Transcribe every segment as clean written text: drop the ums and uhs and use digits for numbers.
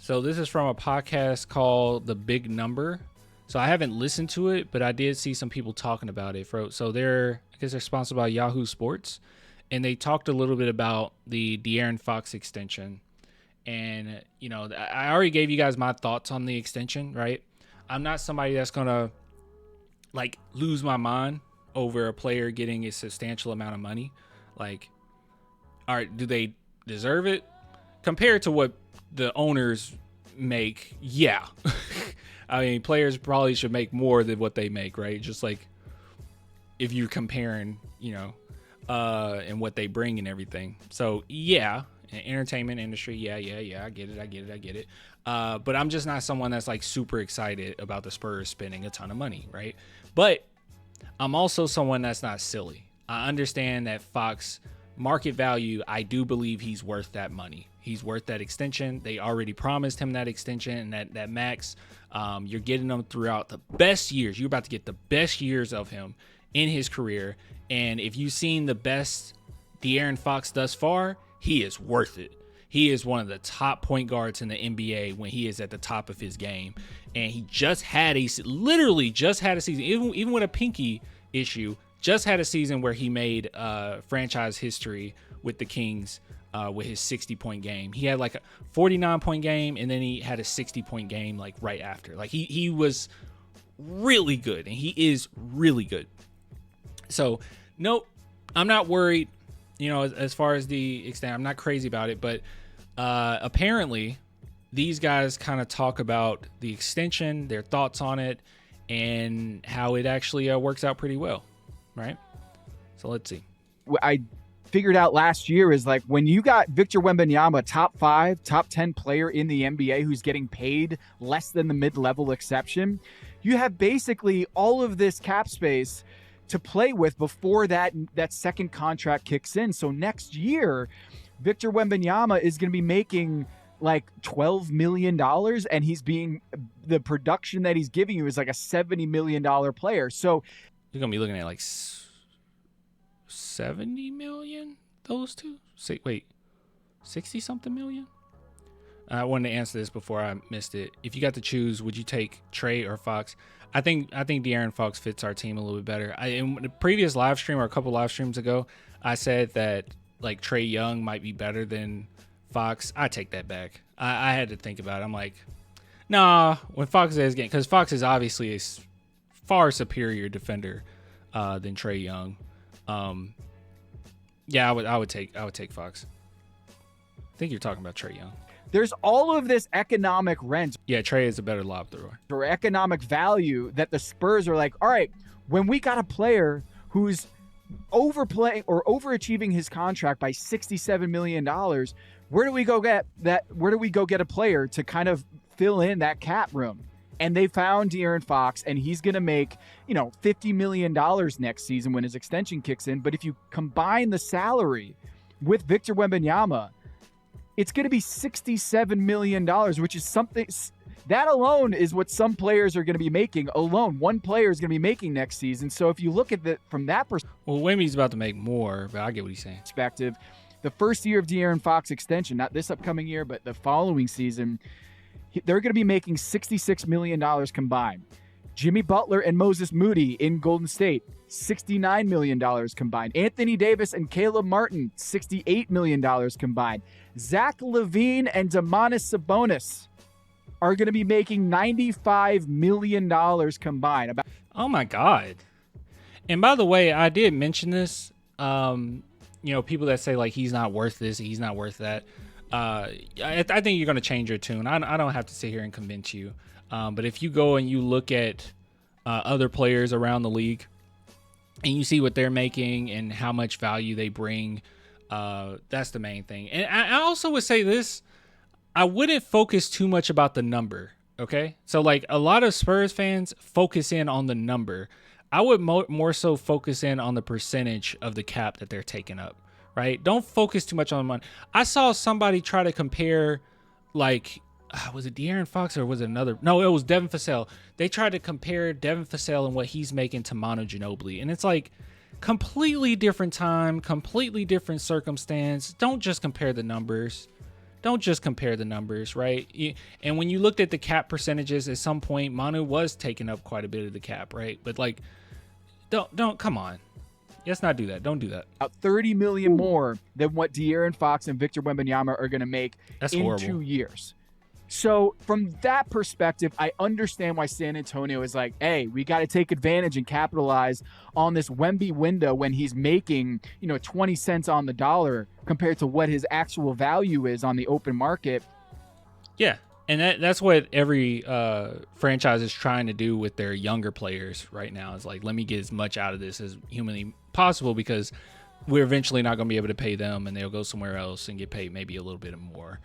So this is from a podcast called The Big Number. So I haven't listened to it, but I did see some people talking about it. So I guess they're sponsored by Yahoo Sports, and they talked a little bit about the De'Aaron Fox extension. And, you know, I already gave you guys my thoughts on the extension, right? I'm not somebody that's going to, like, lose my mind over a player getting a substantial amount of money. Like, all right, do they deserve it? Compared to what the owners make, yeah. I mean, players probably should make more than what they make, right? Just like if you're comparing, you know, and what they bring and everything. So, yeah, entertainment industry, yeah, I get it. But I'm just not someone that's like super excited about the Spurs spending a ton of money, right? But I'm also someone that's not silly. I understand that Fox market value, I do believe he's worth that money. He's worth that extension. They already promised him that extension and that max. You're getting him throughout the best years. You're about to get the best years of him in his career. And if you've seen the best De'Aaron Fox thus far, he is worth it. He is one of the top point guards in the NBA when he is at the top of his game. And he literally just had a season, even with a pinky issue, just had a season where he made franchise history with the Kings with his 60-point game. He had like a 49-point game, and then he had a 60-point game like right after. Like he was really good, and he is really good. So, nope, I'm not worried, you know, as far as the extent. I'm not crazy about it, but apparently these guys kind of talk about the extension, their thoughts on it, and how it actually works out pretty well, right? So let's see. I figured out last year is like when you got Victor Wembanyama, top 5, top 10 player in the NBA who's getting paid less than the mid-level exception, you have basically all of this cap space to play with before that second contract kicks in. So next year, Victor Wembanyama is going to be making like $12 million, and the production that he's giving you is like a $70 million player. So you're going to be looking at like 70 million, those two? Wait, 60 something million? I wanted to answer this before I missed it. If you got to choose, would you take Trey or Fox? I think De'Aaron Fox fits our team a little bit better. In the previous live stream, or a couple live streams ago, I said that like Trey Young might be better than Fox. I take that back. I had to think about it. I'm like, nah, when Fox is getting, because Fox is obviously a far superior defender than Trey Young. Yeah, I would take Fox. I think you're talking about Trey Young. There's all of this economic rent. Yeah, Trey is a better lob thrower. Or economic value that the Spurs are like, all right, when we got a player who's overplaying or overachieving his contract by $67 million, where do we go get that? Where do we go get a player to kind of fill in that cap room? And they found De'Aaron Fox, and he's going to make, $50 million next season when his extension kicks in. But if you combine the salary with Victor Wembanyama, it's going to be $67 million, which is something that alone is what some players are going to be making alone. One player is going to be making next season. So if you look at it from that perspective, well, Wemby's about to make more, but I get what he's saying. The first year of De'Aaron Fox extension, not this upcoming year, but the following season, they're going to be making $66 million combined. Jimmy Butler and Moses Moody in Golden State, $69 million combined. Anthony Davis and Caleb Martin, $68 million combined. Zach LaVine and Domantas Sabonis are going to be making $95 million combined. Oh my God. And by the way, I did mention this, people that say like, he's not worth this, he's not worth that. I think you're going to change your tune. I don't have to sit here and convince you. But if you go and you look at other players around the league and you see what they're making and how much value they bring, that's the main thing. And I also would say this, I wouldn't focus too much about the number. Okay. So like a lot of Spurs fans focus in on the number. I would more so focus in on the percentage of the cap that they're taking up, right? Don't focus too much on the money. I saw somebody try to compare, like, was it De'Aaron Fox or was it another? No, it was Devin Vassell. They tried to compare Devin Vassell and what he's making to Manu Ginobili. And it's like completely different time, completely different circumstance. Don't just compare the numbers. don't just compare the numbers, right? And when you looked at the cap percentages, at some point, Manu was taking up quite a bit of the cap, right? But like, don't come on. Let's not do that. Don't do that. About $30 million more than what De'Aaron Fox and Victor Wembanyama are going to make in horrible. 2 years. So from that perspective, I understand why San Antonio is like, hey, we got to take advantage and capitalize on this Wemby window when he's making, 20 cents on the dollar compared to what his actual value is on the open market. Yeah. And that's what every franchise is trying to do with their younger players right now. Is like, let me get as much out of this as humanly possible, because we're eventually not going to be able to pay them, and they'll go somewhere else and get paid maybe a little bit more.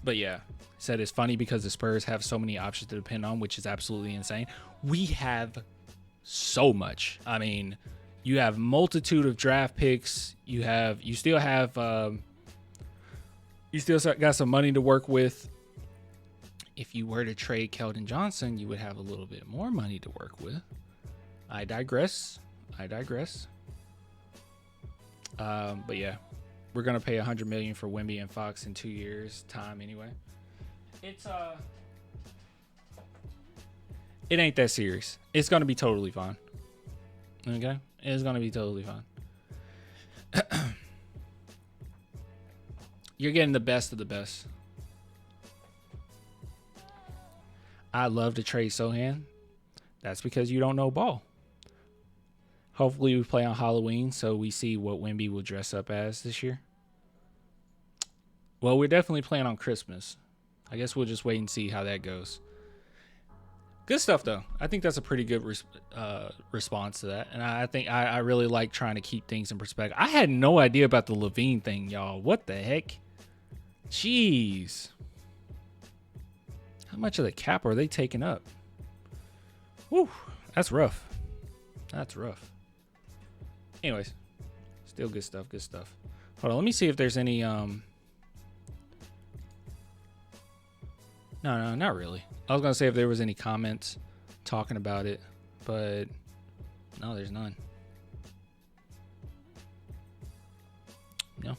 But yeah, said it's funny because the Spurs have so many options to depend on, which is absolutely insane. We have so much. I mean, you have multitude of draft picks. You still got some money to work with. If you were to trade Keldon Johnson, you would have a little bit more money to work with. I digress. But yeah, we're gonna pay $100 million for Wemby and Fox in 2 years' time anyway. It ain't that serious. It's gonna be totally fine. Okay, it's gonna be totally fine. You're getting the best of the best. I love to trade Sohan. That's because you don't know ball. Hopefully we play on Halloween so we see what Wemby will dress up as this year. Well, we're definitely playing on Christmas. I guess we'll just wait and see how that goes. Good stuff, though. I think that's a pretty good response to that. And I think I really like trying to keep things in perspective. I had no idea about the Levine thing, y'all. What the heck? Jeez. How much of the cap are they taking up? Whew. That's rough. That's rough. Anyways. Still good stuff. Good stuff. Hold on. Let me see if there's any... No, not really. I was going to say if there was any comments talking about it, but no, there's none. No,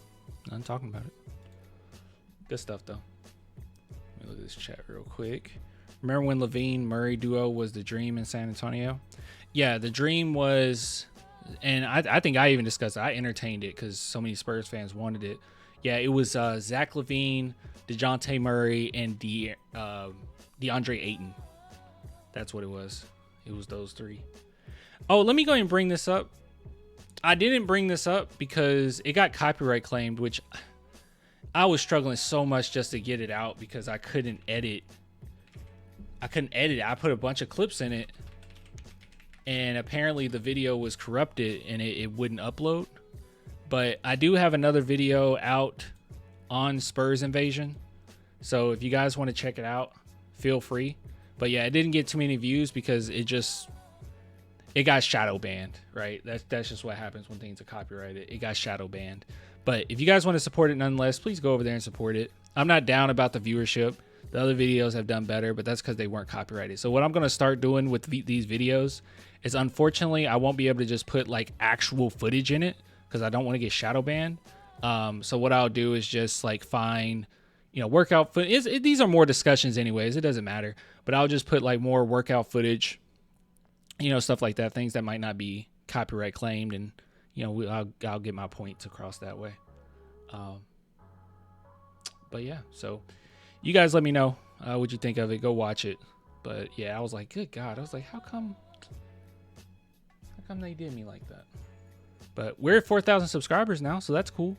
none talking about it. Good stuff, though. Let me look at this chat real quick. Remember when Levine-Murray duo was the dream in San Antonio? Yeah, the dream was, and I think I even discussed it. I entertained it because so many Spurs fans wanted it. Yeah, it was Zach LaVine, DeJounte Murray, and DeAndre Ayton. That's what it was. It was those three. Oh, let me go ahead and bring this up. I didn't bring this up because it got copyright claimed, which I was struggling so much just to get it out because I couldn't edit. I put a bunch of clips in it, and apparently the video was corrupted and it wouldn't upload. But I do have another video out on Spurs Invasion. So if you guys want to check it out, feel free. But yeah, it didn't get too many views because it got shadow banned, right? That's just what happens when things are copyrighted. It got shadow banned. But if you guys want to support it nonetheless, please go over there and support it. I'm not down about the viewership. The other videos have done better, but that's because they weren't copyrighted. So what I'm going to start doing with these videos is, unfortunately, I won't be able to just put like actual footage in it because I don't want to get shadow banned. So what I'll do is just like find, workout footage. These are more discussions anyways. It doesn't matter. But I'll just put like more workout footage, stuff like that, things that might not be copyright claimed. And, I'll get my points across that way. But yeah, so you guys let me know what you think of it. Go watch it. But yeah, I was like, good God. I was like, how come they did me like that? But we're at 4,000 subscribers now, so that's cool.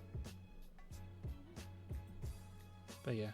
But yeah.